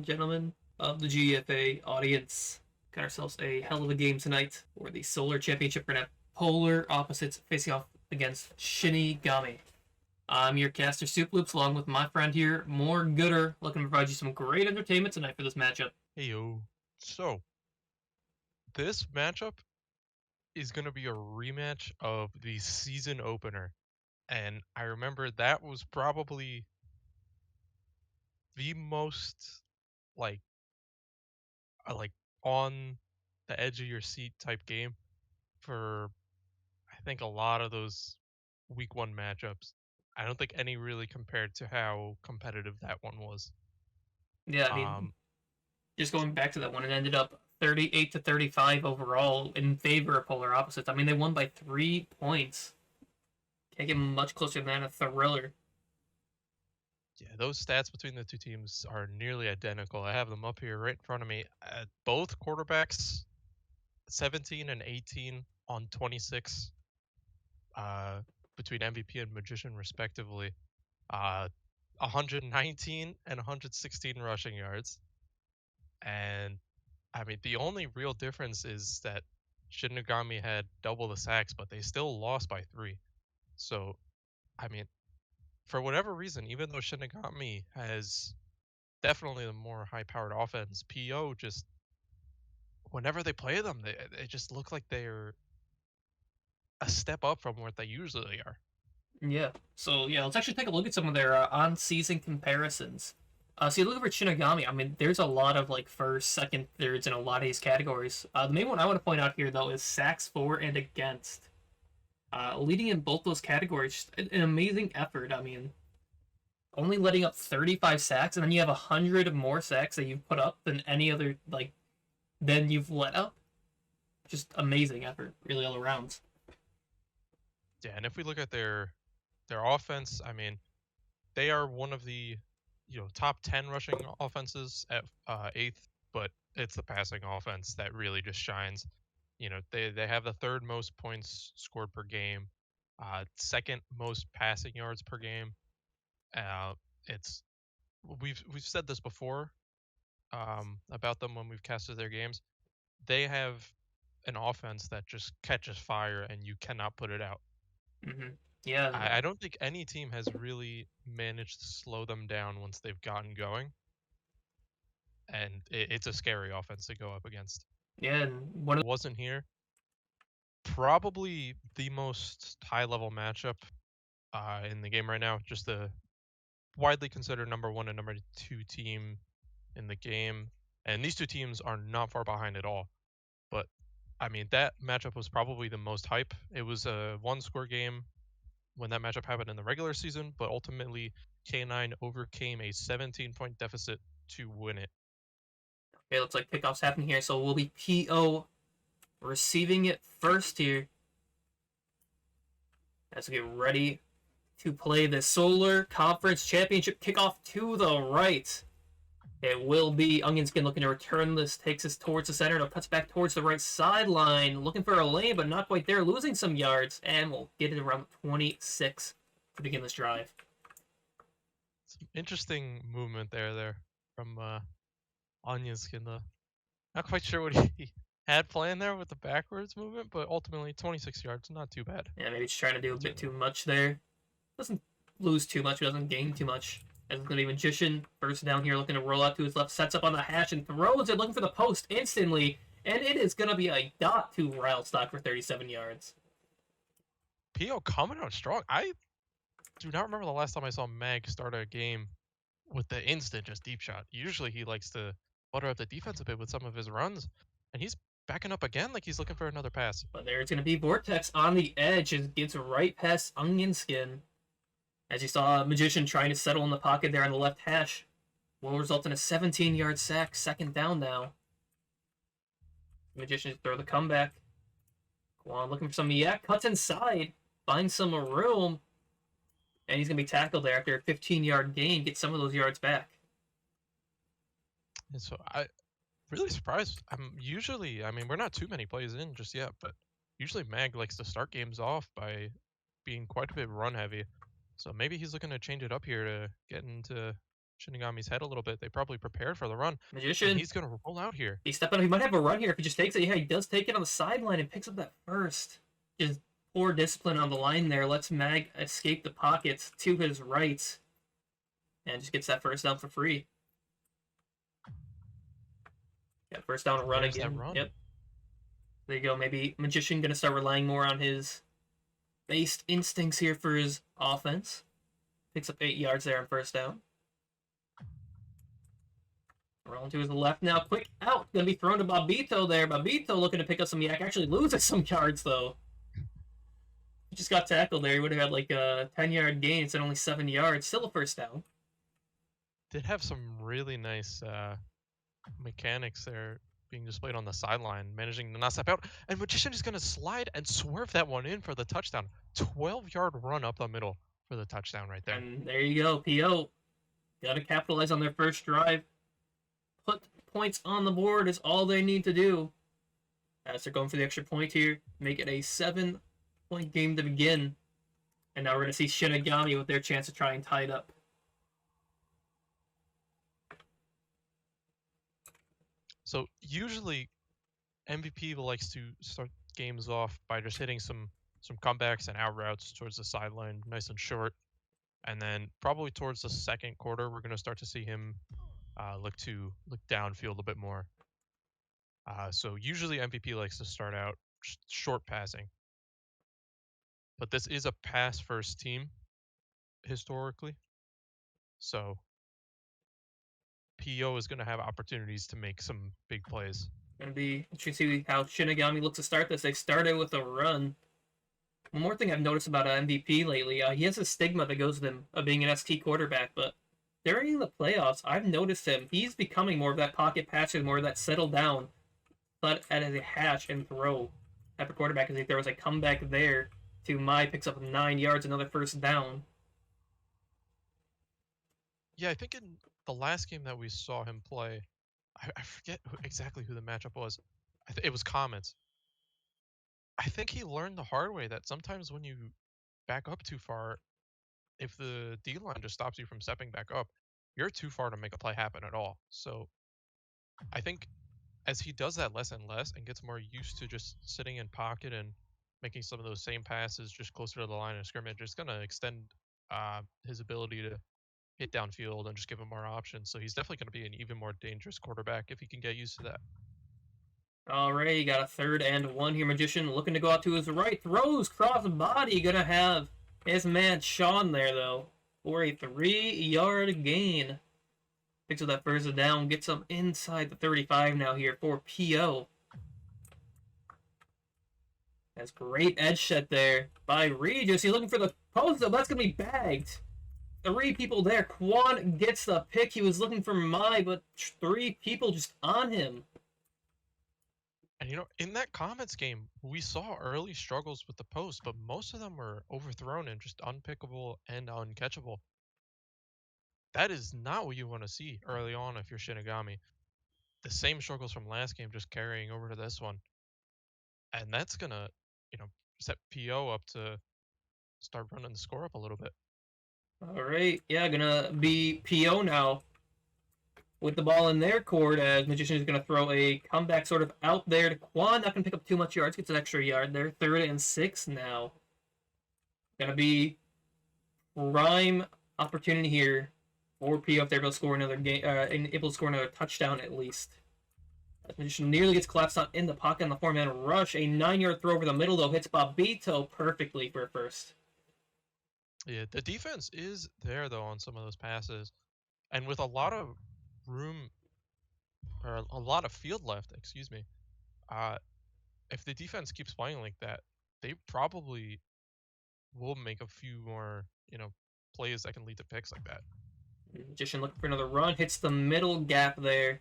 gentlemen of the GFA audience. Got ourselves a hell of a game tonight for the Solar Championship. We're going to have polar opposites facing off against Shinigami. I'm your caster Soup Loops, along with my friend here, MoreGooder, looking to provide you some great entertainment tonight for this matchup. Hey yo. So, this matchup is going to be a rematch of the season opener. And I remember that was probably the most like like on the edge of your seat type game for I think a lot of those week 1 matchups. I don't think any really compared to how competitive that one was. Yeah, I mean, Um just going back to that one, it ended up 38 to 35 overall in favor of polar opposites. I mean, they won by 3 points. Can't get much closer than that, a thriller. Yeah, those stats between the two teams are nearly identical. I have them up here right in front of me. Both quarterbacks 17 and 18 on 26 uh, between MVP and Magician, respectively. 119 and 116 rushing yards. And I mean, the only real difference is that Shinigami had double the sacks, but they still lost by 3. So, I mean, for whatever reason, even though Shinigami has definitely the more high-powered offense, PO just whenever they play them, they just look like they're a step up from what they usually are. Yeah. So yeah, let's actually take a look at some of their on-season comparisons. So you look over Shinigami. I mean, there's a lot of like first, second, thirds in a lot of these categories. The main one I want to point out here though is sacks for and against. Leading in both those categories, an amazing effort. I mean, only letting up 35 sacks, and then you have 100 more sacks that you've put up than any other than you've let up. Just amazing effort, really all around. Yeah, and if we look at their offense, I mean, they are one of the top 10 rushing offenses at 8th, but it's the passing offense that really just shines. They have the third most points scored per game, second most passing yards per game. Uh, it's we've said this before about them when we've casted their games. They have an offense that just catches fire and you cannot put it out. Mm-hmm. Yeah, I don't think any team has really managed to slow them down once they've gotten going, and it's a scary offense to go up against. yeah, and one of Wasn't here. Probably the most high-level matchup in the game right now. Just the widely considered number 1 and number 2 team in the game, and these two teams are not far behind at all. But I mean, that matchup was probably the most hype. It was a one-score game when that matchup happened in the regular season, but ultimately K9 overcame a 17-point deficit to win it. Okay, looks like kickoff's happening here, so we'll be PO receiving it first here. As we get ready to play the Solar Conference Championship kickoff to the right. It will be Onionskin looking to return this, takes us towards the center, and cuts back towards the right sideline, looking for a lane, but not quite there, losing some yards, and we'll get it around 26 to begin this drive. Some interesting movement there from Onionskin. Not quite sure what he had planned there with the backwards movement, but ultimately 26 yards, not too bad. Yeah, maybe just trying to do a bit too much there. Doesn't lose too much, but doesn't gain too much. As it's going to be Magician, first down here, looking to roll out to his left, sets up on the hash and throws it, looking for the post instantly, and it is going to be a dot to Rylstock for 37 yards. PO coming out strong. I do not remember the last time I saw Mag start a game with the instant just deep shot. Usually he likes to butter up the defense a bit with some of his runs, and he's backing up again like he's looking for another pass. But there's going to be Vortex on the edge as it gets right past Onionskin. As you saw, Magician trying to settle in the pocket there on the left hash. Will result in a 17-yard sack, second down now. Magician throw the comeback. Quan looking for some yak, cuts inside, finds some room, and he's going to be tackled there after a 15-yard gain, get some of those yards back. And so I really surprised. I mean, we're not too many plays in just yet, but usually Mag likes to start games off by being quite a bit run heavy. So maybe he's looking to change it up here to get into Shinigami's head a little bit. They probably prepared for the run. And Magician. he's going to roll out here. He's stepping up. He might have a run here if he just takes it. Yeah, he does take it on the sideline and picks up that first. Just poor discipline on the line there. Lets Mag escape the pockets to his right. And just gets that first down for free. Yeah, first down and run There's again. that run. Yep. There you go. Maybe Magician going to start relying more on his based instincts here for his offense. Picks up 8 yards there on first down. Rolling to his left now. Quick out. Going to be thrown to Babito there. Babito looking to pick up some yak. Actually loses some yards, though. He just got tackled there. He would have had like a 10-yard gain instead of only 7 yards. Still a first down. Did have some really nice mechanics there being displayed on the sideline, managing to not step out. And Magician is going to slide and swerve that one in for the touchdown. 12-yard run up the middle for the touchdown right there. And there you go. PO got to capitalize on their first drive. Put points on the board is all they need to do. As they're going for the extra point here. Make it a 7-point game to begin. And now we're going to see Shinigami with their chance to try and tie it up. So usually MVP likes to start games off by just hitting some comebacks and out routes towards the sideline, nice and short. And then probably towards the second quarter, we're going to start to see him look downfield a bit more. So usually MVP likes to start out short passing. But this is a pass-first team, historically. So PO is going to have opportunities to make some big plays. Going to be interesting to see how Shinigami looks to start this. They started with a run. One more thing I've noticed about MVP lately, he has a stigma that goes with him of being an ST quarterback, but during the playoffs, I've noticed he's becoming more of that pocket passer, more of that settle down, but at a hatch and throw type of quarterback. As if there was a comeback there to Mai picks up 9 yards, another first down. Yeah, I think in the last game that we saw him play, I forget exactly who the matchup was. It was Comets. I think he learned the hard way that sometimes when you back up too far, if the D-line just stops you from stepping back up, you're too far to make a play happen at all. So I think as he does that less and less and gets more used to just sitting in pocket and making some of those same passes just closer to the line of scrimmage, it's going to extend his ability to hit downfield and just give him more options. So he's definitely going to be an even more dangerous quarterback if he can get used to that. All right, you got a 3rd and 1 here. Magician looking to go out to his right. Throws cross body. Going to have his man Sean there, though, for a 3-yard gain. Picks up that first down. Gets him inside the 35 now here for PO. That's great edge set there by Regis. He's looking for the post up. That's going to be bagged. 3 people there. Quan gets the pick. He was looking for Mai, but 3 people just on him. And, in that Comets game, we saw early struggles with the post, but most of them were overthrown and just unpickable and uncatchable. That is not what you want to see early on if you're Shinigami. The same struggles from last game just carrying over to this one. And that's going to, set PO up to start running the score up a little bit. All right. Yeah, going to be PO now with the ball in their court, as Magician is going to throw a comeback sort of out there to Quan. Not going to pick up too much yards. Gets an extra yard there. 3rd and 6 now. Going to be prime opportunity here for PO if they're able to score another game, able to score another touchdown at least. As Magician nearly gets collapsed on in the pocket on the 4-man rush. A 9-yard throw over the middle, though, hits Babito perfectly for a first. Yeah, the defense is there, though, on some of those passes. And with a lot of room, or a lot of field left, excuse me, if the defense keeps playing like that, they probably will make a few more, plays that can lead to picks like that. Magician looking for another run, hits the middle gap there.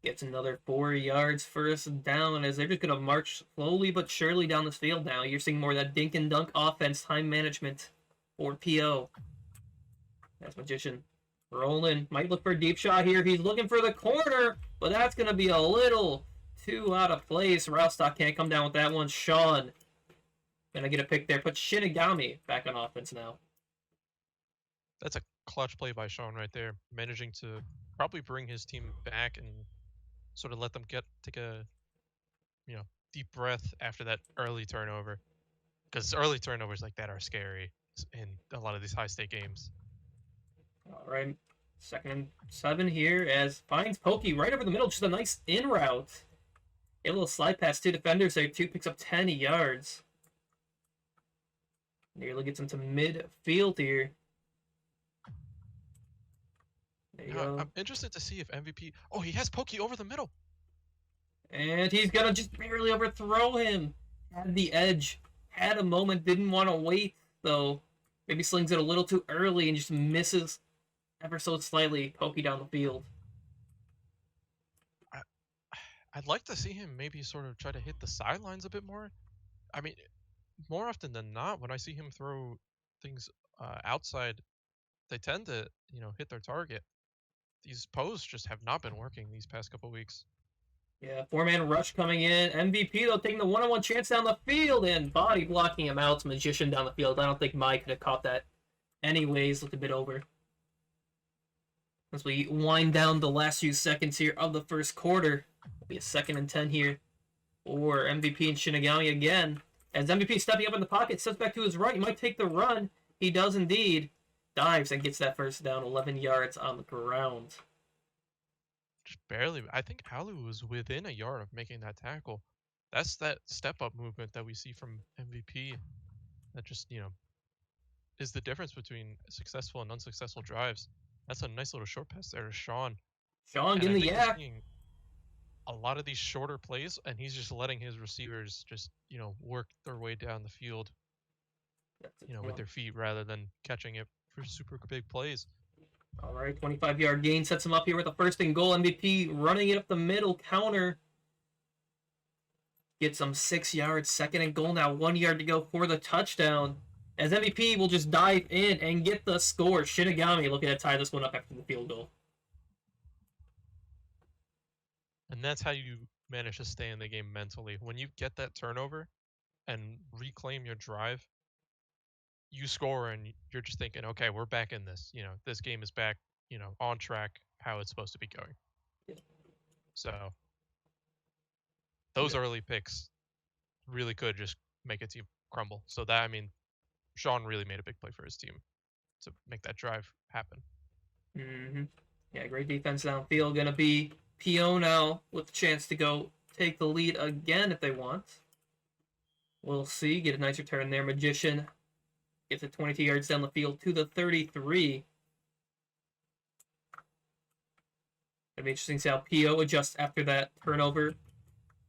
Gets another 4 yards first down, as they're just going to march slowly but surely down this field now. You're seeing more of that dink and dunk offense, time management for PO. That's Magician rolling. Might look for a deep shot here. He's looking for the corner, but that's going to be a little too out of place. Roustock can't come down with that one. Sean going to get a pick there. Put Shinigami back on offense now. That's a clutch play by Sean right there, managing to probably bring his team back and sort of let them take a deep breath after that early turnover, because early turnovers like that are scary in a lot of these high stake games. All right, 2nd and 7 here as finds Pokey right over the middle, just a nice in route. Able to slide past 2 defenders there. 2 picks up 10 yards. Nearly gets him to midfield here. There you go. I'm interested to see if MVP. Oh, he has Pokey over the middle. And he's gonna just barely overthrow him. Had the edge. Had a moment. Didn't want to wait though. Maybe slings it a little too early and just misses ever so slightly. Pokey down the field. I'd like to see him maybe sort of try to hit the sidelines a bit more. I mean, more often than not, when I see him throw things outside, they tend to hit their target. These posts just have not been working these past couple weeks. Yeah, 4-man rush coming in. MVP, though, taking the one-on-one chance down the field and body blocking him out. Magician down the field. I don't think Mike could have caught that anyways. Looked a bit over. As we wind down the last few seconds here of the first quarter. It'll be a 2nd and 10 here for MVP and Shinigami again. As MVP stepping up in the pocket, steps back to his right. He might take the run. He does indeed. Dives and gets that first down, 11 yards on the ground. Just barely. I think Alu was within a yard of making that tackle. That's that step-up movement that we see from MVP. That just, is the difference between successful and unsuccessful drives. That's a nice little short pass there to Sean. Sean getting the yak. A lot of these shorter plays, and he's just letting his receivers just, work their way down the field, with their feet rather than catching it for super big plays. All right, 25-yard gain sets him up here with a 1st and goal. MVP running it up the middle, counter. Gets him 6 yards, 2nd and goal now, 1 yard to go for the touchdown. As MVP will just dive in and get the score. Shinigami looking to tie this one up after the field goal. And that's how you manage to stay in the game mentally. When you get that turnover and reclaim your drive, you score and you're just thinking, okay, we're back in this. This game is back, on track, how it's supposed to be going. Yeah. So those early picks really could just make a team crumble. So that, Sean really made a big play for his team to make that drive happen. Mm-hmm. Yeah, great defense downfield. Gonna be PO now with a chance to go take the lead again if they want. We'll see. Get a nice return there. Magician gets it 22 yards down the field to the 33. It'll be interesting to see how PO adjusts after that turnover.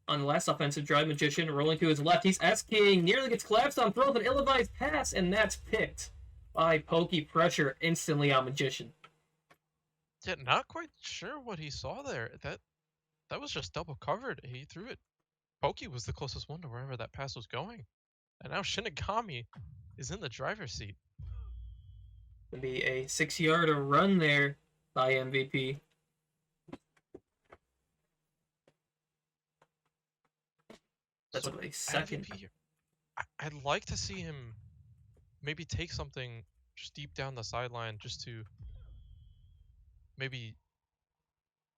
On the last offensive drive, Magician rolling to his left. He's S-King. Nearly gets collapsed on, throws an ill-advised pass, and that's picked by Pokey. Pressure instantly on Magician. Yeah, not quite sure what he saw there. That was just double covered. He threw it. Pokey was the closest one to wherever that pass was going. And now Shinigami is in the driver's seat. It'll be a 6-yard run there by MVP. That's So a 2nd. MVP, I'd like to see him maybe take something just deep down the sideline just to maybe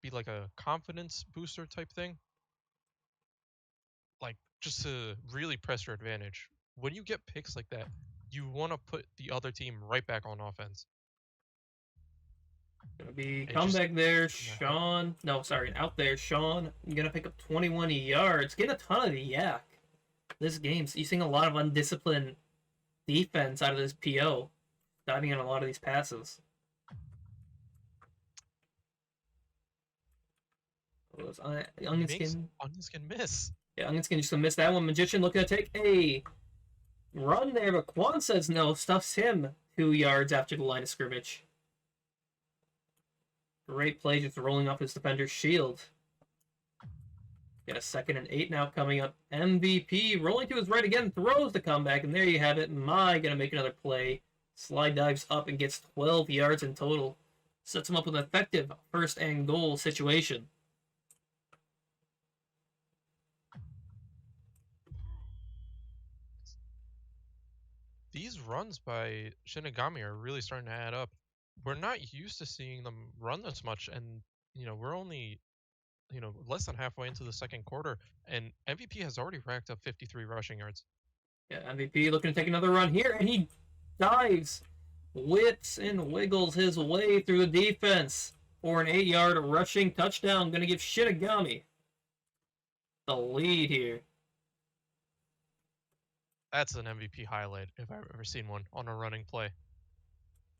be like a confidence booster type thing. Like, just to really press your advantage. When you get picks like that, you want to put the other team right back on offense. Gonna be comeback there, Sean. No, sorry, out there, Sean. Gonna pick up 21 yards. Getting a ton of the yak. This game, you're seeing a lot of undisciplined defense out of this PO. Diving in a lot of these passes. Onionskin miss. Yeah, Onionskin just gonna miss that one. Magician looking to take a run there, but Quan says no. Stuffs him 2 yards after the line of scrimmage. Great play, just rolling off his defender's shield. Got a 2nd and 8 now coming up. MVP rolling to his right again, throws the comeback, and there you have it. Mai gonna make another play. Slide dives up and gets 12 yards in total. Sets him up with an effective 1st and goal situation. These runs by Shinigami are really starting to add up. we're not used to seeing them run this much, and we're only less than halfway into the second quarter, and MVP has already racked up 53 rushing yards. Yeah, MVP looking to take another run here, and he dives, whips, and wiggles his way through the defense for an 8-yard rushing touchdown. Going to give Shinigami the lead here. That's an MVP highlight if I've ever seen one on a running play.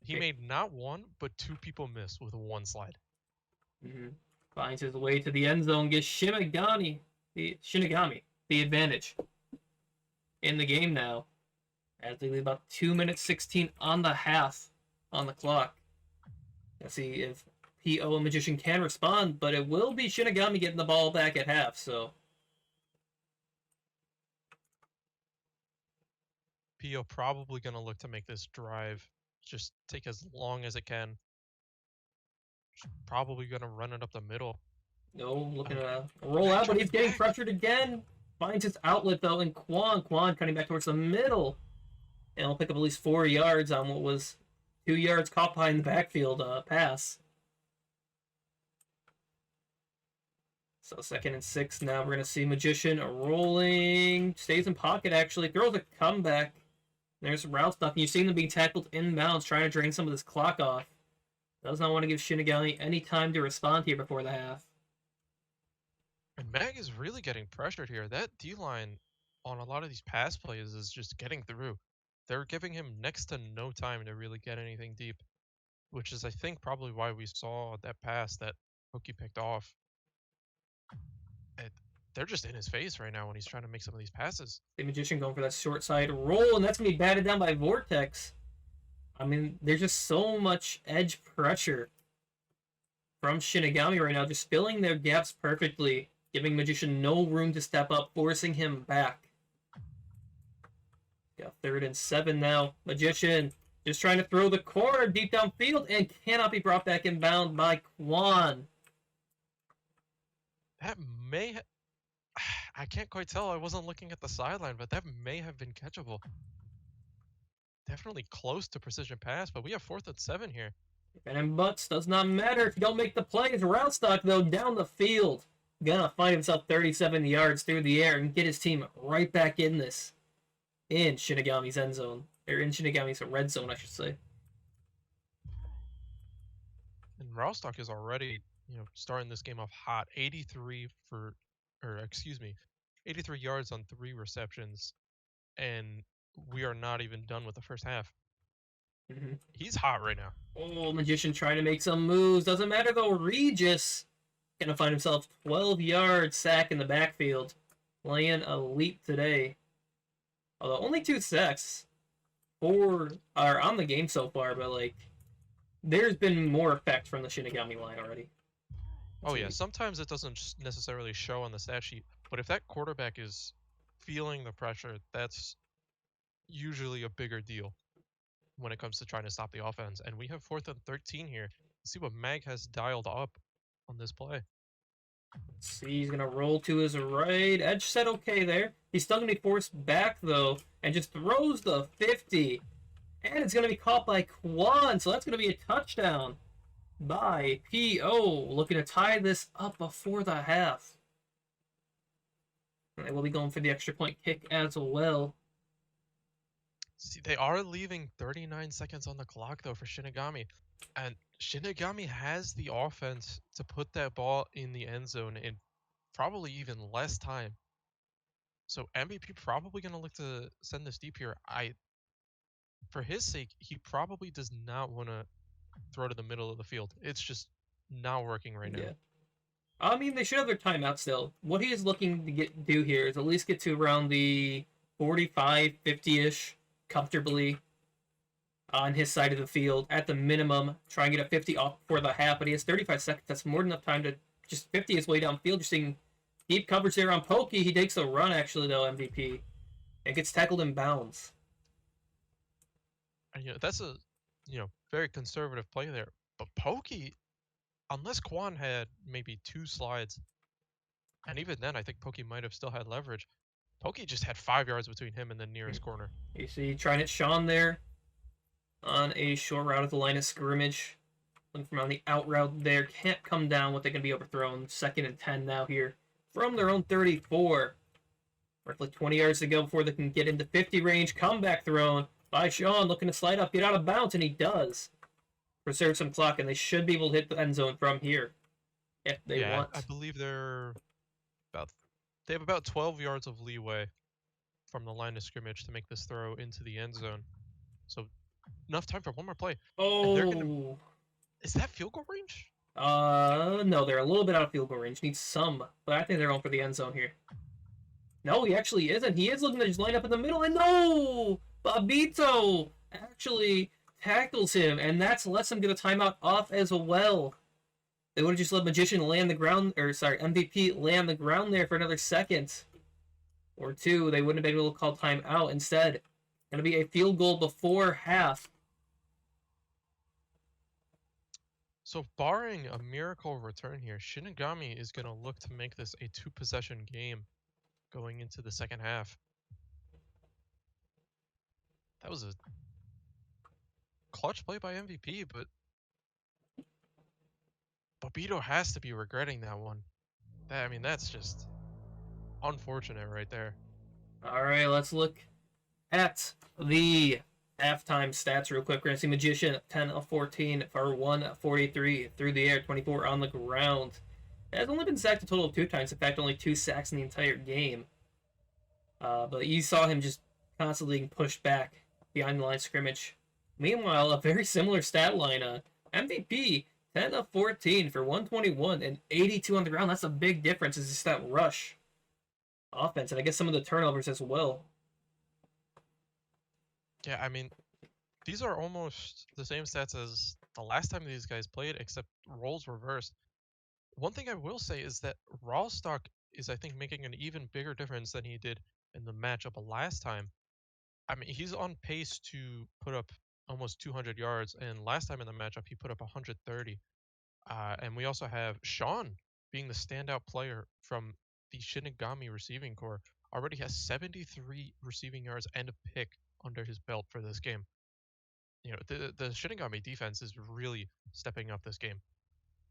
He made not one, but 2 people miss with one slide. Finds his way to the end zone, gives Shinigami the advantage in the game now, as they leave about 2 minutes 16 on the half on the clock. Let's see if PO and Magician can respond, but it will be Shinigami getting the ball back at half, so. PO probably going to look to make this drive just take as long as it can. Probably going to run it up the middle. No, looking to roll out, but he's getting pressured again. Finds his outlet, though, and Quan cutting back towards the middle. And will pick up at least 4 yards on what was 2 yards caught behind the backfield pass. So 2nd and 6 now. We're going to see Magician rolling. Stays in pocket, actually. Throws a comeback. There's route stuff. You've seen them being tackled inbounds, trying to drain some of this clock off. Does not want to give Shinigami any time to respond here before the half. And Mag is really getting pressured here. That D-line on a lot of these pass plays is just getting through. They're giving him next to no time to really get anything deep, which is, I think, probably why we saw that pass that Pokey picked off. They're just in his face right now when he's trying to make some of these passes. The Magician going for that short side roll, and that's going to be batted down by Vortex. I mean, there's just so much edge pressure from Shinigami right now, just filling their gaps perfectly, giving Magician no room to step up, forcing him back. Got 3rd and 7 now. Magician just trying to throw the corner deep downfield and cannot be brought back inbound by Quan. That may I can't quite tell. I wasn't looking at the sideline, but that may have been catchable. Definitely close to precision pass, but we have 4th and 7 here. And butts does not matter if you don't make the plays. Route stock, though, down the field. Gonna find himself 37 yards through the air and get his team right back in this. In Shinigami's end zone. Or in Shinigami's red zone, I should say. And Roustock is already, starting this game off hot. 83 yards on 3 receptions, and we are not even done with the first half. He's hot right now. Oh, Magician trying to make some moves. Doesn't matter, though. Regis gonna find himself 12-yard sack in the backfield. Playing elite today. Although only 2 sacks. 4 are on the game so far, but, there's been more effect from the Shinigami line already. Oh, yeah. Sometimes it doesn't necessarily show on the stat sheet, but if that quarterback is feeling the pressure, that's usually a bigger deal when it comes to trying to stop the offense. And we have 4th and 13 here. Let's see what Mag has dialed up on this play. Let's see, he's going to roll to his right. Edge set okay there. He's still going to be forced back, though, and just throws the 50. And it's going to be caught by Quan, so that's going to be a touchdown by PO, looking to tie this up before the half. They will be going for the extra point kick as well. See, they are leaving 39 seconds on the clock, though, for Shinigami. And Shinigami has the offense to put that ball in the end zone in probably even less time. So MVP probably going to look to send this deep here. For his sake, he probably does not want to throw to the middle of the field. It's just not working right now. Yeah. I mean, they should have their timeout still. What he is looking to do here is at least get to around the 45, 50-ish comfortably on his side of the field. At the minimum, try and get a 50 off before the half, but he has 35 seconds. That's more than enough time to just 50 his way downfield. You're seeing deep coverage there on Pokey. He takes a run, actually, though, MVP. And gets tackled in bounds. And, that's a, very conservative play there. But Pokey, unless Quan had maybe 2 slides, and even then, I think Pokey might have still had leverage. Pokey just had 5 yards between him and the nearest corner. You see, trying to Sean there. on a short route at the line of scrimmage. Looking from on the out route there. Can't come down what they can be overthrown. 2nd and 10 now here from their own 34. Roughly 20 yards to go before they can get into 50 range. Comeback thrown by Sean, looking to slide up, get out of bounds, and he does. Preserve some clock, and they should be able to hit the end zone from here if they want. I believe they have about 12 yards of leeway from the line of scrimmage to make this throw into the end zone. So enough time for one more play. Oh. Is that field goal range? No, they're a little bit out of field goal range. Need some, but I think they're going for the end zone here. No, he actually isn't. He is looking to just line up in the middle, and no! Babito actually tackles him, and that's lets him get a timeout off as well. They would have just let Magician land the ground, or sorry, MVP land the ground there for another second or two. They wouldn't have been able to call timeout. Instead, going to be a field goal before half. So barring a miracle return here, Shinigami is going to look to make this a 2-possession game going into the second half. That was a clutch play by MVP, but Babito has to be regretting that one. That's just unfortunate right there. All right, let's look at the halftime stats real quick. We're going to see Magician 10 of 14 for 143 through the air, 24 on the ground. Has only been sacked a total of 2 times. In fact, only 2 sacks in the entire game. But you saw him just constantly getting pushed back behind the line of scrimmage. Meanwhile, a very similar stat line. MVP 10 of 14 for 121 and 82 on the ground. That's a big difference. It's just that rush offense, and I guess some of the turnovers as well. Yeah, these are almost the same stats as the last time these guys played, except roles reversed. One thing I will say is that Rawstock is, I think, making an even bigger difference than he did in the matchup last time. He's on pace to put up almost 200 yards, and last time in the matchup, he put up 130. And we also have Sean being the standout player from the Shinigami receiving core. Already has 73 receiving yards and a pick under his belt for this game. The Shinigami defense is really stepping up this game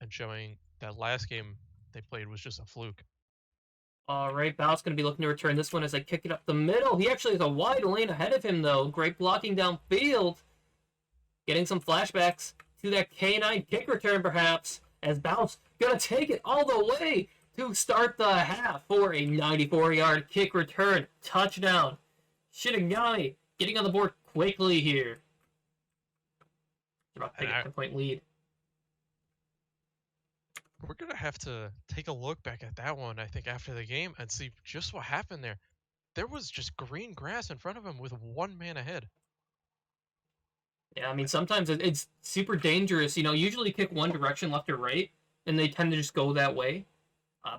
and showing that last game they played was just a fluke. All right, Bow's going to be looking to return this one as they kick it up the middle. He actually has a wide lane ahead of him, though. Great blocking downfield. Getting some flashbacks to that K9 kick return, perhaps, as Bow's going to take it all the way to start the half for a 94-yard kick return. Touchdown. Shinigami getting on the board quickly here. About to take a 10-point lead. We're going to have to take a look back at that one, I think, after the game and see just what happened there. There was just green grass in front of him with one man ahead. Yeah, sometimes it's super dangerous. Usually you kick one direction, left or right, and they tend to just go that way.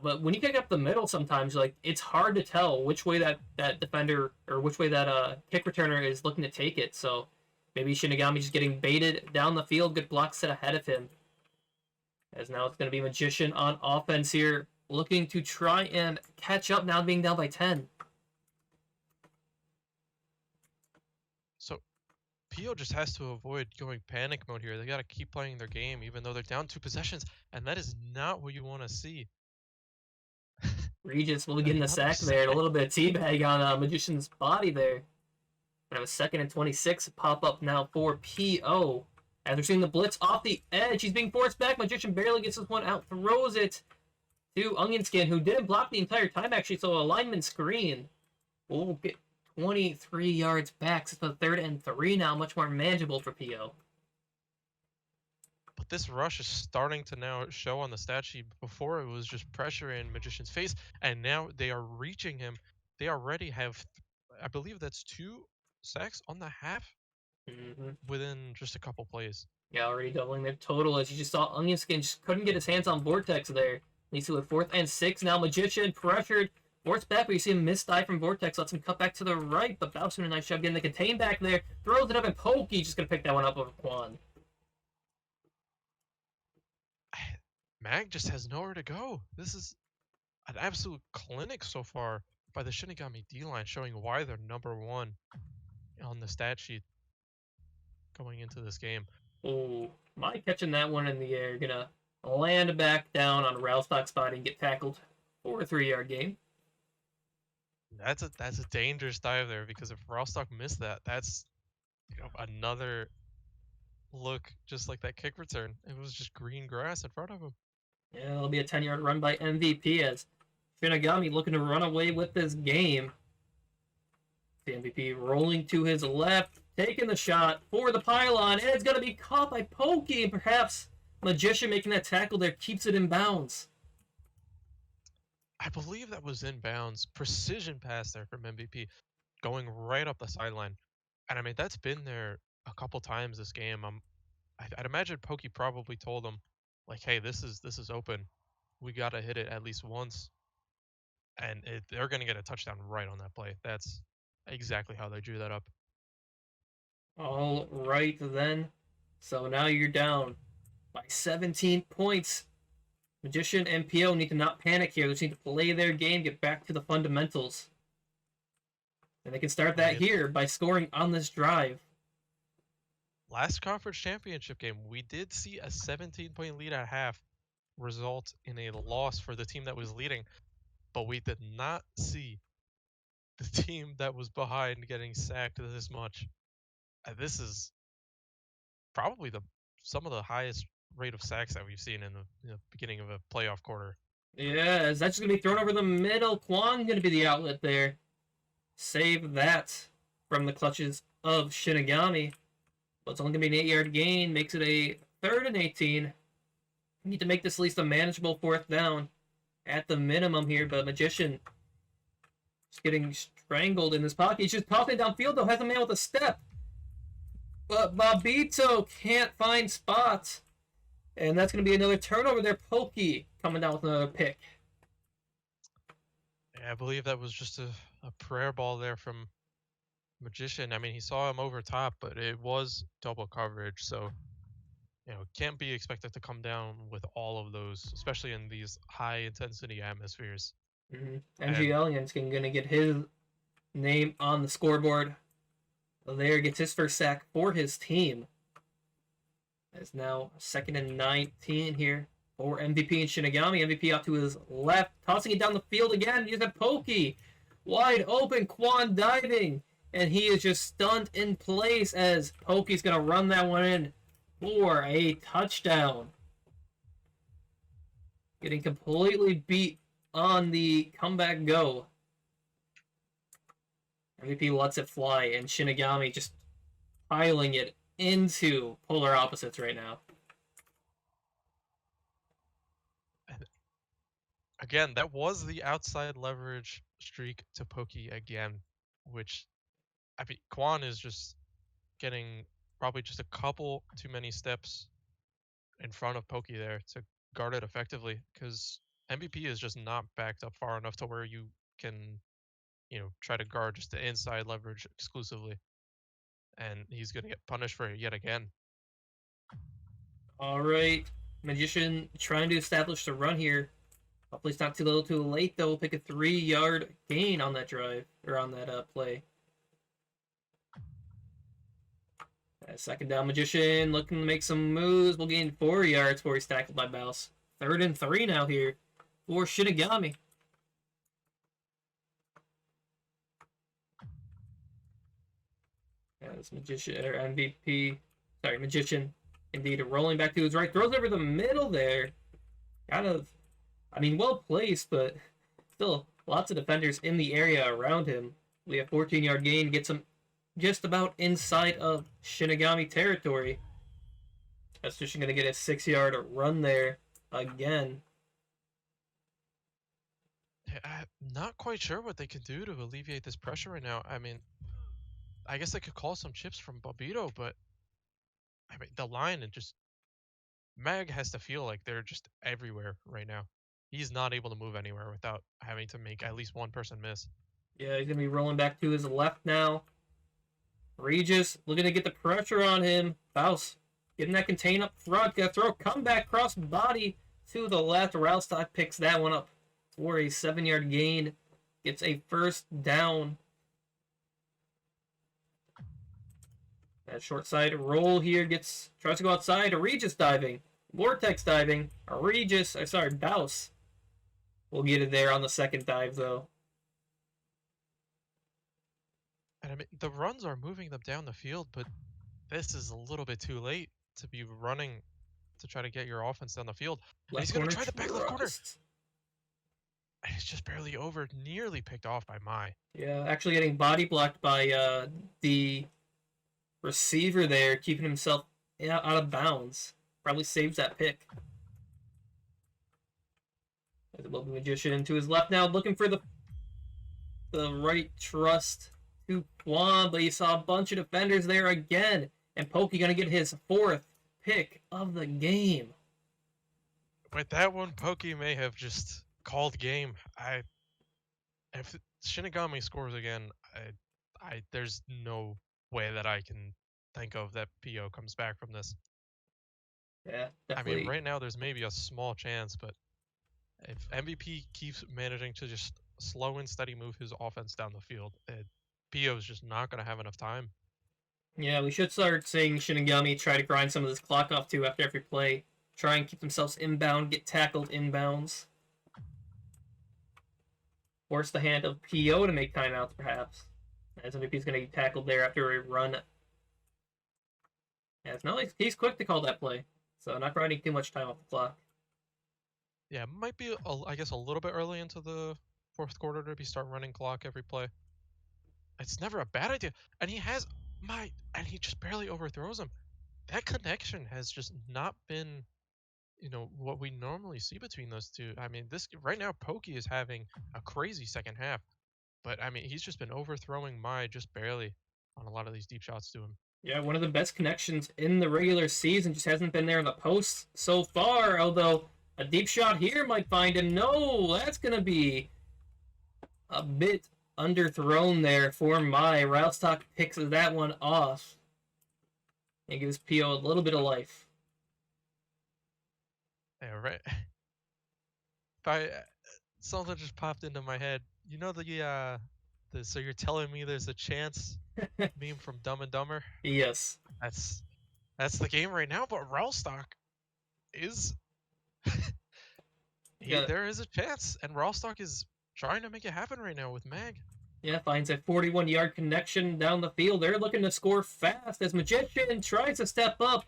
But when you kick up the middle, sometimes it's hard to tell which way that defender or which way that kick returner is looking to take it. So maybe Shinigami just getting baited down the field. Good block set ahead of him. As now it's going to be Magician on offense here, looking to try and catch up now, being down by 10. So Pio just has to avoid going panic mode here. They got to keep playing their game, even though they're down 2 possessions, and that is not what you want to see. Regis will be getting a sack there, and a little bit of teabag on Magician's body there. But a 2nd and 26 pop up now for P.O. As we're seeing the blitz off the edge, he's being forced back. Magician barely gets this one out, throws it to Onion Skin, who didn't block the entire time, actually, so a lineman screen will get 23 yards back. So it's the 3rd and 3 now, much more manageable for P.O. But this rush is starting to now show on the stat sheet. Before it was just pressure in Magician's face, and now they are reaching him. They already have, I believe that's 2 sacks on the half within just a couple plays. Yeah, already doubling their total. As you just saw, Onion Skin just couldn't get his hands on Vortex there. Leads to a 4th and 6 now. Magician pressured. Forced back, but you see him misdive from Vortex. Lets him cut back to the right, but Bowser a nice job getting the contain back there. Throws it up, and Pokey just going to pick that one up over Quan. Mag just has nowhere to go. This is an absolute clinic so far by the Shinigami D-line, showing why they're number 1 on the stat sheet. going into this game. Oh, Mike catching that one in the air. Gonna land back down on Ralstock's body and get tackled for a 3-yard gain. That's a dangerous dive there, because if Rostock missed that, that's another look just like that kick return. It was just green grass in front of him. Yeah, it'll be a 10-yard run by MVP as Shinigami looking to run away with this game. The MVP rolling to his left, taking the shot for the pylon, and it's going to be caught by Pokey, and perhaps Magician making that tackle there keeps it in bounds. I believe that was in bounds. Precision pass there from MVP, going right up the sideline. And I mean, that's been there a couple times this game. I'd imagine Pokey probably told him, like, hey, this is open. We got to hit it at least once. And they're going to get a touchdown right on that play. That's exactly how they drew that up. All right, then. So now you're down by 17 points. Magician and PO need to not panic here. They just need to play their game, get back to the fundamentals. And they can start that here by scoring on this drive. Last conference championship game, we did see a 17-point lead at half result in a loss for the team that was leading, but we did not see the team that was behind getting sacked this much. This is probably some of the highest rate of sacks that we've seen in the beginning of a playoff quarter. Yeah, that's just going to be thrown over the middle. Kwon going to be the outlet there. Save that from the clutches of Shinigami. But it's only going to be an 8-yard gain. Makes it a 3rd and 18. Need to make this at least a manageable 4th down at the minimum here. But Magician just getting strangled in his pocket. He's just popping downfield, though. Has a man with a step. But Bobito can't find spots. And that's going to be another turnover there. Pokey coming down with another pick. Yeah, I believe that was just a prayer ball there from Magician. I mean, he saw him over top, but it was double coverage. So, can't be expected to come down with all of those, especially in these high-intensity atmospheres. MG Aliens going to get his name on the scoreboard. There gets his first sack for his team. It's now 2nd and 19 here for MVP and Shinigami. MVP off to his left, tossing it down the field again. He's a Pokey. Wide open, Kwon diving. And he is just stunned in place as Pokey's going to run that one in for a touchdown. Getting completely beat on the comeback go. MVP lets it fly, and Shinigami just piling it into polar opposites right now. Again, that was the outside leverage streak to Pokey again, which, I mean, Kwon is just getting probably just a couple too many steps in front of Pokey there to guard it effectively, because MVP is just not backed up far enough to where you can, try to guard just the inside leverage exclusively. And he's going to get punished for it yet again. All right. Magician trying to establish the run here. Hopefully it's not too little too late, though. We'll pick a 3-yard gain on that drive, or on that play. 2nd down, Magician looking to make some moves. We'll gain 4 yards before he's tackled by Mouse. 3rd and 3 now here for Shinigami. As Magician, or MVP, sorry, Magician, indeed, rolling back to his right, throws over the middle there. Well placed, but still lots of defenders in the area around him. We have 14-yard gain, gets him just about inside of Shinigami territory. That's just going to get a 6-yard run there again. Yeah, I'm not quite sure what they can do to alleviate this pressure right now. I mean, I guess they could call some chips from Bobito, but I mean, the line and just Mag has to feel like they're just everywhere right now. He's not able to move anywhere without having to make at least one person miss. Yeah, he's going to be rolling back to his left now. Regis looking to get the pressure on him. Faust getting that contain up front. Got to throw a comeback cross body to the left. Ralstock picks that one up for a 7-yard gain. Gets a 1st down. That short side roll here tries to go outside. A Regis diving. Vortex diving. A Regis, sorry, Douse. We'll get it there on the second dive, though. And I mean, the runs are moving them down the field, but this is a little bit too late to be running to try to get your offense down the field. And he's going to try the back left corner. And it's just barely over, nearly picked off by Mai. Yeah, actually getting body blocked by the receiver there, keeping himself out of bounds. Probably saves that pick. There's a little magician to his left now, looking for the right trust to Quan, but you saw a bunch of defenders there again. And Pokey gonna get his 4th pick of the game. With that one, Pokey may have just called game. If Shinigami scores again, there's no way that I can think of that PO comes back from this. Yeah, definitely. I mean, right now there's maybe a small chance, but if MVP keeps managing to just slow and steady move his offense down the field, PO is just not going to have enough time. Yeah, we should start seeing Shinigami try to grind some of this clock off too after every play. Try and keep themselves inbound, get tackled inbounds. Force the hand of PO to make timeouts, perhaps. As MVP's going to get tackled there after a run. Yeah, no, he's quick to call that play. So not grinding too much time off the clock. Yeah, it might be, I guess, a little bit early into the 4th quarter to be start running clock every play. It's never a bad idea. And he has and he just barely overthrows him. That connection has just not been, what we normally see between those two. I mean, right now, Pokey is having a crazy second half. But, I mean, he's just been overthrowing Mai just barely on a lot of these deep shots to him. Yeah, one of the best connections in the regular season, just hasn't been there in the post so far, although a deep shot here might find him. No, that's going to be a bit underthrown there for Mai. Roustock picks that one off and gives PO a little bit of life. Yeah, right. Something just popped into my head. You know so you're telling me there's a chance meme from Dumb and Dumber? Yes. That's the game right now, but Roustock is there is a chance, and Roustock is trying to make it happen right now with Mag. Yeah, finds a 41-yard connection down the field. They're looking to score fast as Magician tries to step up.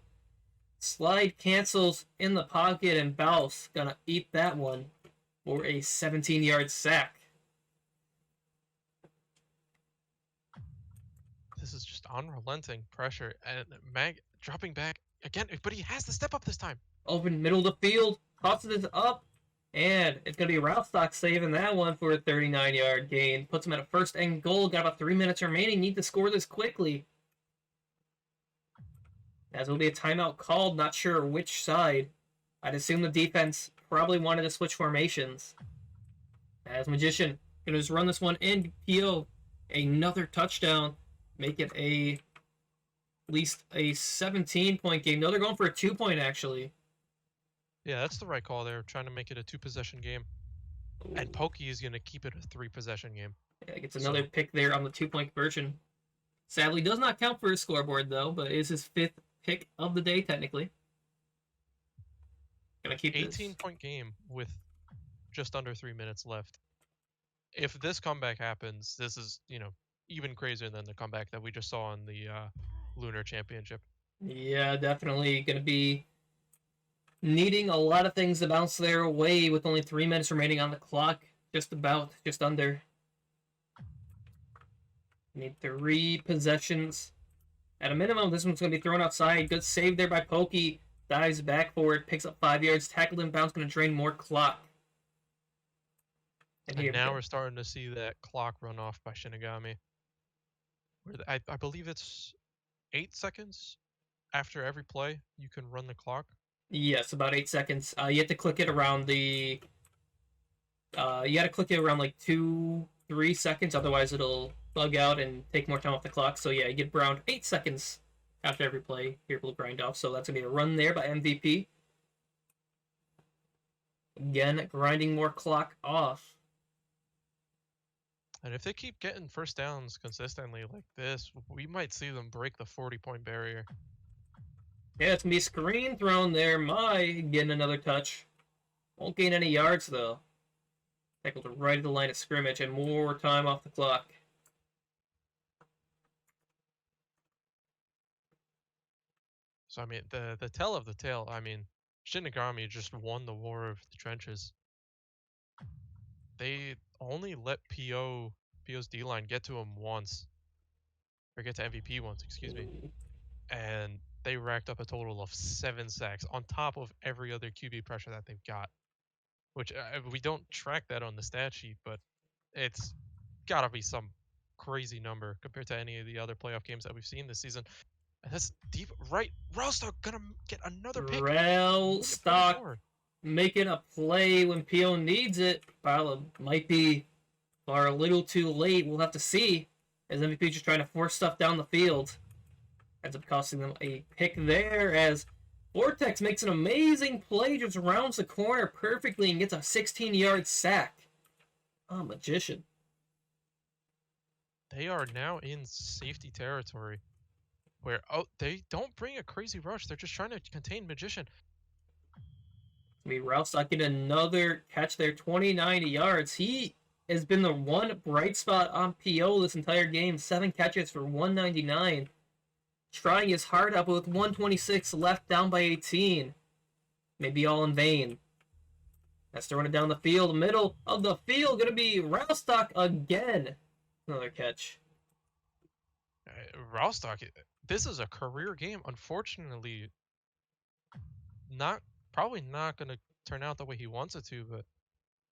Slide cancels in the pocket, and Bouse gonna eat that one for a 17-yard sack. This is just unrelenting pressure, and Mag dropping back again, but he has to step up this time. Open middle of the field, tosses it up, and it's going to be Roustock saving that one for a 39-yard gain. Puts him at a first and goal. Got about 3 minutes remaining. Need to score this quickly. As will be a timeout called. Not sure which side. I'd assume the defense probably wanted to switch formations. As Magician going to just run this one in. PO, another touchdown. Make it at least a 17-point game. No, they're going for a 2-point, actually. Yeah, that's the right call there. Trying to make it a 2-possession game. Ooh. And Pokey is going to keep it a 3-possession game. Yeah, gets another pick there on the 2-point conversion. Sadly, does not count for his scoreboard, though, but is his 5th pick of the day, technically. Gonna keep 18-point game with just under 3 minutes left. If this comeback happens, this is, even crazier than the comeback that we just saw in the Lunar Championship. Yeah, definitely going to be needing a lot of things to bounce their way with only 3 minutes remaining on the clock. Just under. Need 3 possessions. At a minimum, this one's going to be thrown outside. Good save there by Pokey. Dives back forward, picks up 5 yards. Tackled inbounds, going to drain more clock. And now we're starting to see that clock run off by Shinigami. I believe it's 8 seconds after every play you can run the clock. Yes, about 8 seconds. You have to click it around you gotta click it around like 2-3 seconds, otherwise it'll bug out and take more time off the clock. So yeah, you get around 8 seconds after every play. Here we'll grind off. So that's gonna be a run there by MVP. Again, grinding more clock off. And if they keep getting first downs consistently like this, we might see them break the 40-point barrier. Yeah, it's gonna be screen thrown there. Getting another touch. Won't gain any yards though. Tackled right at the line of scrimmage and more time off the clock. So I mean, the tell of the tale. I mean, Shinigami just won the war of the trenches. They only let PO's D line get to him once, or get to MVP once, excuse me, and they racked up a total of 7 sacks on top of every other QB pressure that they've got. Which we don't track that on the stat sheet, but it's gotta be some crazy number compared to any of the other playoff games that we've seen this season. And that's deep right. Ralstock gonna get another pick. Ralstock making a play when PO needs it. Well, it might be far a little too late. We'll have to see. As MVP just trying to force stuff down the field. Ends up costing them a pick there as Vortex makes an amazing play, just rounds the corner perfectly and gets a 16-yard sack. Oh, Magician. They are now in safety territory where, they don't bring a crazy rush. They're just trying to contain Magician. Ralstock get another catch there, 29 yards. He has been the one bright spot on PO this entire game. 7 catches for 199. Trying his heart up with 126 left, down by 18. Maybe all in vain. That's throwing it down the field, middle of the field. Going to be Ralstock again. Another catch. Ralstock, this is a career game. Unfortunately, probably not going to turn out the way he wants it to, but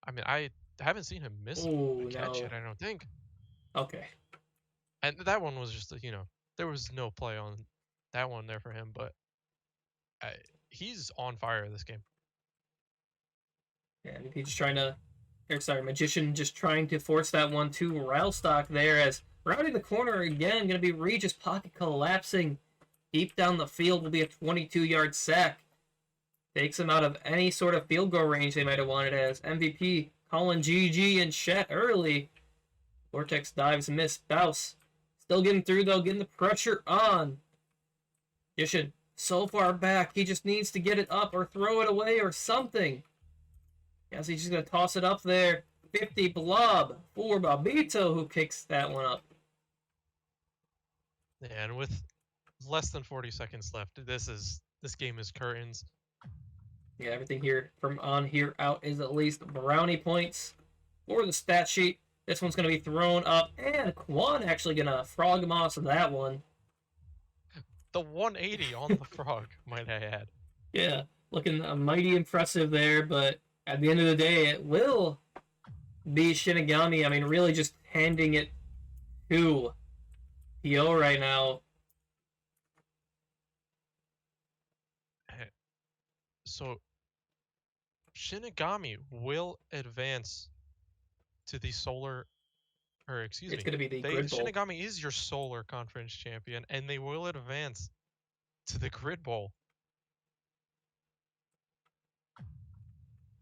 I mean, I haven't seen him miss a catch yet, I don't think. Okay. And that one was just, there was no play on that one there for him, but he's on fire this game. Yeah, he's just trying to, Magician just trying to force that one to Ralstock there as rounding the corner again, going to be Regis pocket collapsing deep down the field, will be a 22-yard sack. Takes him out of any sort of field goal range they might have wanted as MVP calling GG and Shaq early. Vortex dives, miss, bounce. Still getting through though, getting the pressure on. Magician so far back, he just needs to get it up or throw it away or something. Yes, he's just going to toss it up there. 50 blob for Babito, who kicks that one up. Yeah, and with less than 40 seconds left, this game is curtains. Yeah, everything here from on here out is at least brownie points for the stat sheet. This one's going to be thrown up, and Quan actually going to frog moss that one. The 180 on the frog, might I add. Yeah, looking mighty impressive there, but at the end of the day, it will be Shinigami. I mean, really just handing it to PO right now. So, Shinigami will advance to the Solar, or excuse me, it's going to be the Grid Bowl. Shinigami is your Solar Conference champion, and they will advance to the Grid Bowl.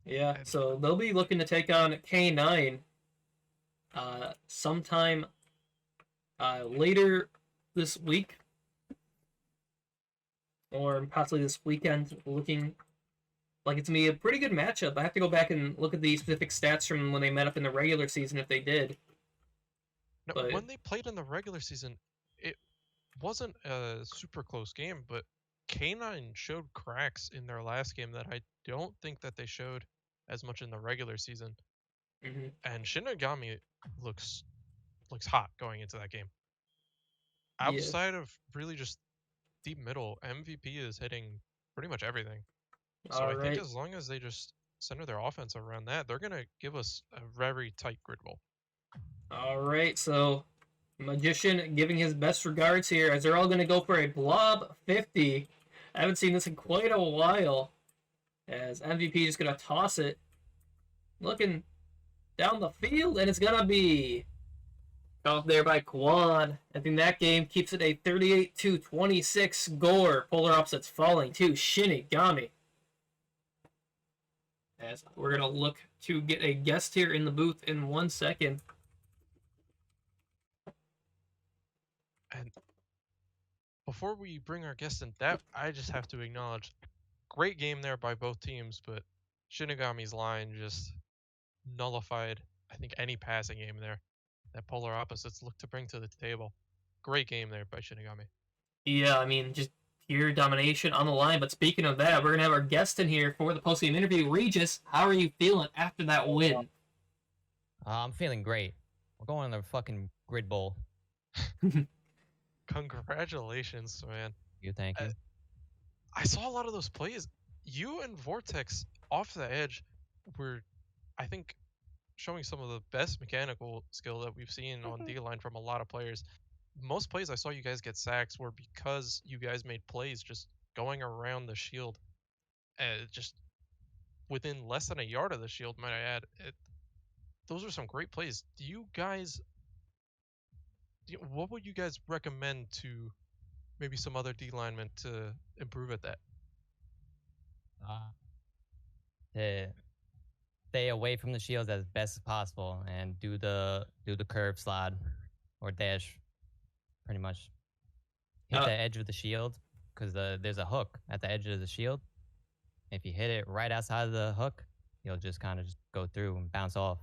Yeah, so they'll be looking to take on K9 sometime later this week, or possibly this weekend. Looking like it's going to be a pretty good matchup. I have to go back and look at the specific stats from when they met up in the regular season, if they did. No, but when they played in the regular season, it wasn't a super close game, but K9 showed cracks in their last game that I don't think that they showed as much in the regular season. Mm-hmm. And Shinigami looks hot going into that game. Outside of really just deep middle, MVP is hitting pretty much everything. So I think as long as they just center their offense around that, they're going to give us a very tight Grid Bowl. All right, so Magician giving his best regards here as they're all going to go for a blob 50. I haven't seen this in quite a while. As MVP just going to toss it. Looking down the field, and it's going to be off there by Quan. I think that game keeps it a 38-26 score. Polar opposites falling to Shinigami. As we're going to look to get a guest here in the booth in 1 second. And before we bring our guest in, that I just have to acknowledge, great game there by both teams, but Shinigami's line just nullified, I think, any passing game there that polar opposites look to bring to the table. Great game there by Shinigami. Yeah, I mean, just pure domination on the line. But speaking of that, we're gonna have our guest in here for the post-game interview. Regis, how are you feeling after that win? I'm feeling great. We're going to the fucking grid bowl. Congratulations, man. Thank you. I saw a lot of those plays. You and Vortex off the edge were, I think, showing some of the best mechanical skill that we've seen on D-line from a lot of players. Most plays I saw you guys get sacks were because you guys made plays just going around the shield, just within less than a yard of the shield, might I add. Those are some great plays. Do you guys, what would you guys recommend to maybe some other D linemen to improve at that? To stay away from the shields as best as possible and do the curve slide or dash, pretty much. Hit the edge of the shield because there's a hook at the edge of the shield. If you hit it right outside of the hook, you'll just kind of just go through and bounce off.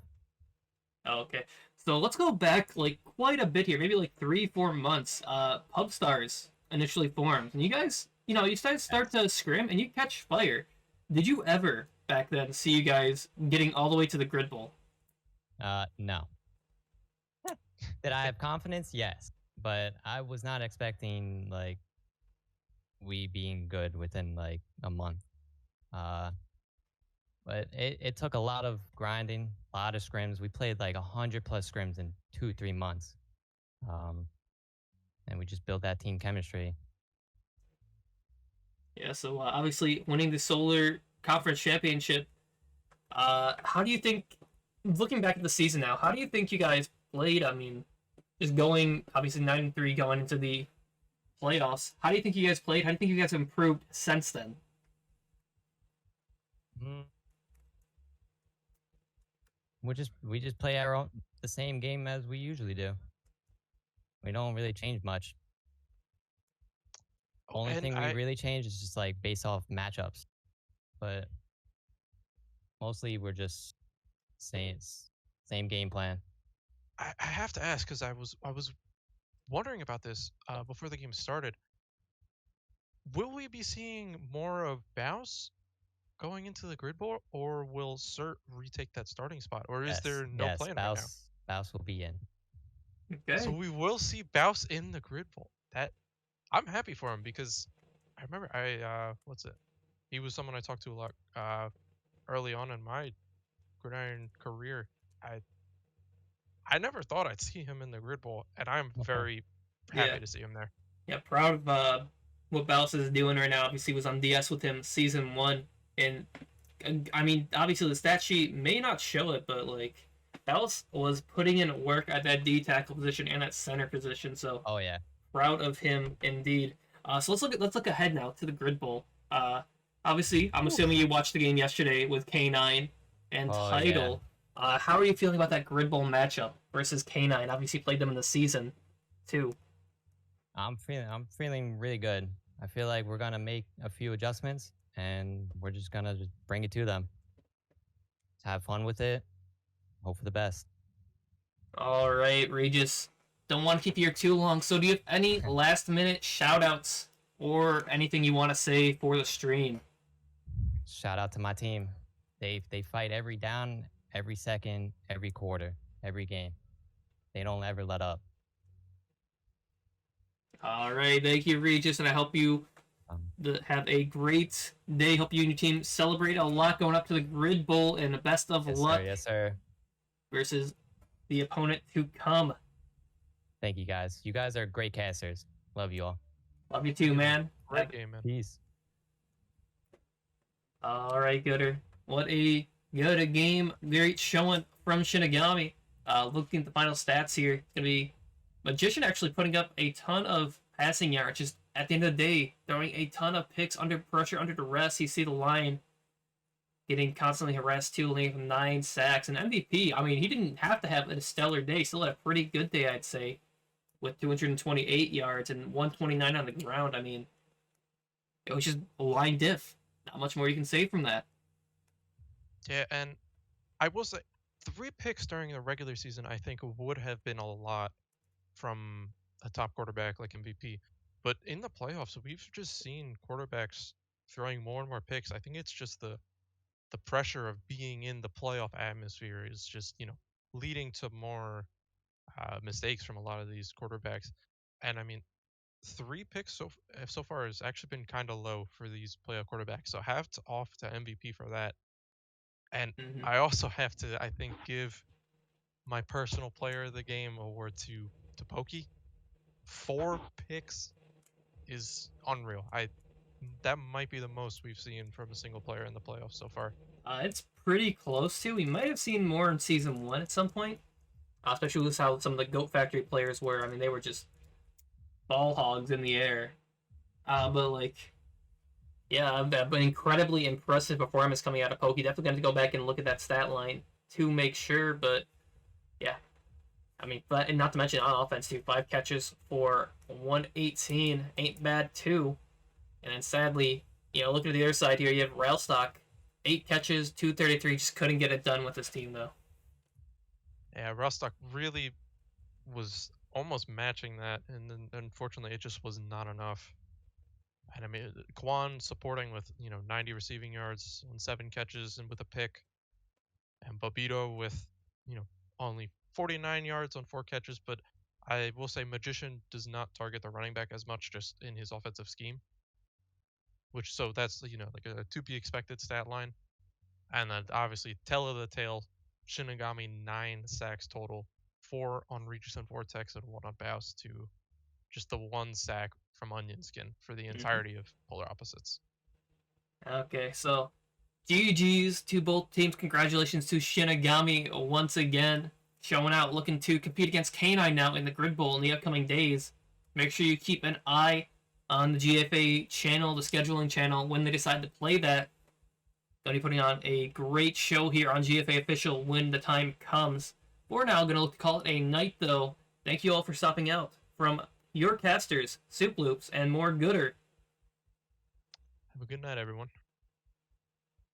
Okay, so let's go back like quite a bit here, maybe like 3-4 months. Pub Stars initially formed, and you guys, you guys start to scrim and you catch fire. Did you ever back then see you guys getting all the way to the grid bowl? No. Did I have confidence? Yes, but I was not expecting like we being good within like a month. But it took a lot of grinding, a lot of scrims. We played like 100+ scrims in 2-3 months. And we just built that team chemistry. Yeah, so obviously winning the Solar Conference Championship, how do you think, looking back at the season now, how do you think you guys played? I mean, just going, obviously 9-3 going into the playoffs, how do you think you guys played? How do you think you guys have improved since then? We just play the same game as we usually do. We don't really change much. Only thing we really change is just like based off matchups, but mostly we're just saying same game plan. I have to ask because I was wondering about this before the game started. Will we be seeing more of Bouse going into the grid bowl, or will Cert retake that starting spot, or is there no plan right now? Bouse will be in. Okay. So we will see Bouse in the grid bowl. That I'm happy for him because I remember he was someone I talked to a lot early on in my gridiron career. I never thought I'd see him in the grid bowl, and I'm very happy to see him there. Yeah, proud of what Bouse is doing right now. Obviously, was on DS with him season 1, and I mean, obviously the stat sheet may not show it, but like Bouse was putting in work at that D tackle position and that center position. So proud of him indeed. So let's look ahead now to the grid bowl. Obviously, I'm assuming you watched the game yesterday with K9 and Title. Yeah. How are you feeling about that grid bowl matchup versus K9? Obviously, played them in the season too. I'm feeling really good. I feel like we're gonna make a few adjustments, and we're just gonna bring it to them. Just have fun with it. Hope for the best. All right, Regis. Don't want to keep you here too long. So, do you have any last-minute shout-outs or anything you want to say for the stream? Shout out to my team. They fight every down, every second, every quarter, every game. They don't ever let up. All right, thank you, Regis, and I hope you have a great day. Hope you and your team celebrate a lot going up to the Grid Bowl, and the best of luck. Yes, sir. Versus the opponent to come. Thank you, guys. You guys are great casters. Love you all. Love you too, man. Great game, man. Peace. All right, Gooder. What a good game. Great showing from Shinigami. Looking at the final stats here, it's going to be Magician actually putting up a ton of passing yards. Just at the end of the day, throwing a ton of picks under pressure, under duress. You see the line getting constantly harassed too, leaving 9 sacks. And MVP, I mean, he didn't have to have a stellar day. Still had a pretty good day, I'd say. with 228 yards and 129 on the ground. I mean, it was just a line diff. Not much more you can say from that. Yeah, and I will say 3 picks during the regular season I think would have been a lot from a top quarterback like MVP. But in the playoffs, we've just seen quarterbacks throwing more and more picks. I think it's just the pressure of being in the playoff atmosphere is just, leading to more mistakes from a lot of these quarterbacks. And I mean, 3 picks so far has actually been kind of low for these playoff quarterbacks. So hats off to MVP for that. And Mm-hmm. I also have to, I think, give my personal player of the game award to Pokey. 4 picks is unreal. That might be the most we've seen from a single player in the playoffs so far. It's pretty close to. We might have seen more in season 1 at some point, especially with how some of the Goat Factory players were. I mean, they were just ball hogs in the air. But like, yeah, an incredibly impressive performance coming out of Pokey. Definitely going to go back and look at that stat line to make sure. But yeah, I mean, but and not to mention on offense too, 5 catches for 118 ain't bad too. And then sadly, looking at the other side here, you have Railstock, 8 catches, 233, just couldn't get it done with this team though. Yeah, Rostock really was almost matching that, and then unfortunately it just was not enough. And I mean, Kwan supporting with 90 receiving yards on 7 catches and with a pick, and Bobito with only 49 yards on 4 catches. But I will say Magician does not target the running back as much just in his offensive scheme, which so that's like a to be expected stat line. And then obviously tell of the tale, Shinigami 9 sacks total, 4 on Regis and Vortex and 1 on Baus to just the 1 sack from Onion Skin for the entirety of Polar Opposites. Okay, so GG's to both teams. Congratulations to Shinigami once again, showing out, looking to compete against K9 now in the Grid Bowl in the upcoming days. Make sure you keep an eye on the GFA channel, the scheduling channel, when they decide to play that. Going to be putting on a great show here on GFA Official when the time comes. For now, going to look to call it a night, though. Thank you all for stopping out. From your casters, Soup Loops, and MoreGooder. Have a good night, everyone.